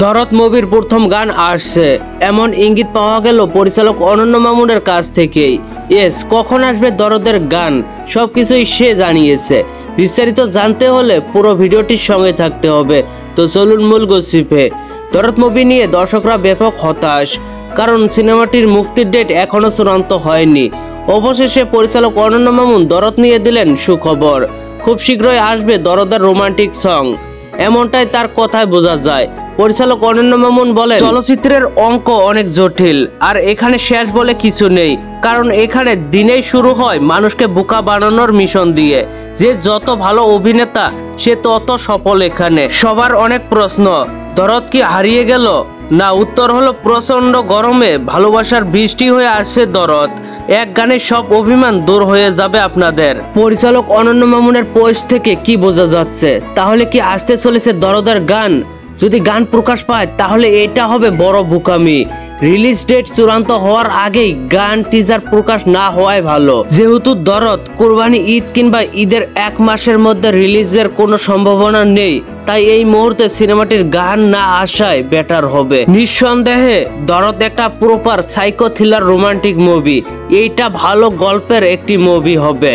দরদ মুভির প্রথম গান আসছে এমন ইঙ্গিত পাওয়া গেল পরিচালক অনন্য মামুনের কাছ থেকেই। কখন আসবে দরদের গান সবকিছুই সে জানিয়েছে। বিস্তারিত জানতে হলে পুরো ভিডিওটির সঙ্গে থাকতে হবে। তো চলুন মূল গসিপে। দরদ মুভি নিয়ে দর্শকরা ব্যাপক হতাশ, কারণ সিনেমাটির মুক্তির ডেট এখনো চূড়ান্ত হয়নি। অবশেষে পরিচালক অনন্য মামুন দরদ নিয়ে দিলেন সুখবর। খুব শীঘ্রই আসবে দরদের রোমান্টিক সং, এমনটাই তার কথায় বোঝা যায়। পরিচালক অনন্য মামুন বলেন, চলচ্চিত্রের অঙ্ক অনেক জটিল, আর এখানে শেষ বলে কিছু নেই, কারণ এখানে দিনেই শুরু হয় মানুষকে বোকা বানানোর মিশন দিয়ে। যে যত ভালো অভিনেতা সে তত সফল। এখানে সবার অনেক প্রশ্ন, দরদ কি হারিয়ে গেল? না, উত্তর হলো প্রচন্ড গরমে ভালোবাসার বৃষ্টি হয়ে আসছে দরদ। এক গানে সব অভিমান দূর হয়ে যাবে আপনাদের। পরিচালক অনন্য মামুনের পোস্ট থেকে কি বোঝা যাচ্ছে? তাহলে কি আসতে চলেছে দরদের গান? যদি গান প্রকাশ পায় তাহলে এটা হবে বড় বোকামি। রিলিজ ডেট চূড়ান্ত হওয়ার আগেই গান টিজার প্রকাশ না হওয়াই ভালো, যেহেতু দরদ কুরবানি ঈদ কিংবা ঈদের এক মাসের মধ্যে রিলিজের কোনো সম্ভাবনা নেই। তাই এই মুহূর্তে সিনেমাটির গান না আসায় বেটার হবে। নিঃসন্দেহে দরদ একটা proper psycho thriller romantic movie. এইটা ভালো গল্পের একটি মুভি হবে,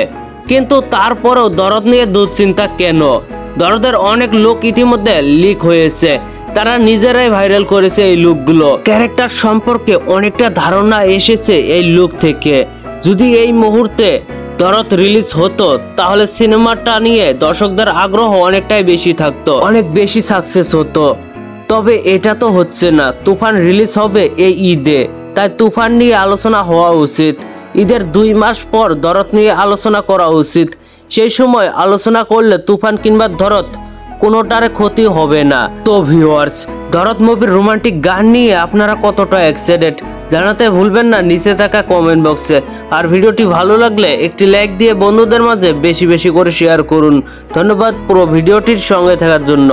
কিন্তু তারপরেও দরদ নিয়ে দুশ্চিন্তা কেন? দরদের অনেক লোক ইতিমধ্যে লিক হয়েছে, তারা নিজেরাই ভাইরাল করেছে এই লুকগুলো। ক্যারেক্টার সম্পর্কে অনেকটা ধারণা এসেছে এই লুক থেকে। যদি এই মুহূর্তে দরদ রিলিজ হতো তাহলে সিনেমাটা নিয়ে দর্শকদের আগ্রহ অনেকটাই বেশি থাকতো, অনেক বেশি সাকসেস হতো। তবে এটা তো হচ্ছে না। তুফান রিলিজ হবে এই ঈদে, তাই তুফান নিয়ে আলোচনা হওয়া উচিত। ঈদের 2 মাস পর দরদ নিয়ে আলোচনা করা উচিত। সেই সময় আলোচনা করলে তুফান কিংবা দরদ কোনোটার ক্ষতি হবে না। তো ভিউয়ার্স, দরদ মুভির রোমান্টিক গান নিয়ে আপনারা কতটা এক্সাইটেড জানাতে ভুলবেন না নিচে থাকা কমেন্ট বক্সে। আর ভিডিওটি ভালো লাগলে একটি লাইক দিয়ে বন্ধুদের মাঝে বেশি বেশি করে শেয়ার করুন। ধন্যবাদ পুরো ভিডিওটির সঙ্গে থাকার জন্য।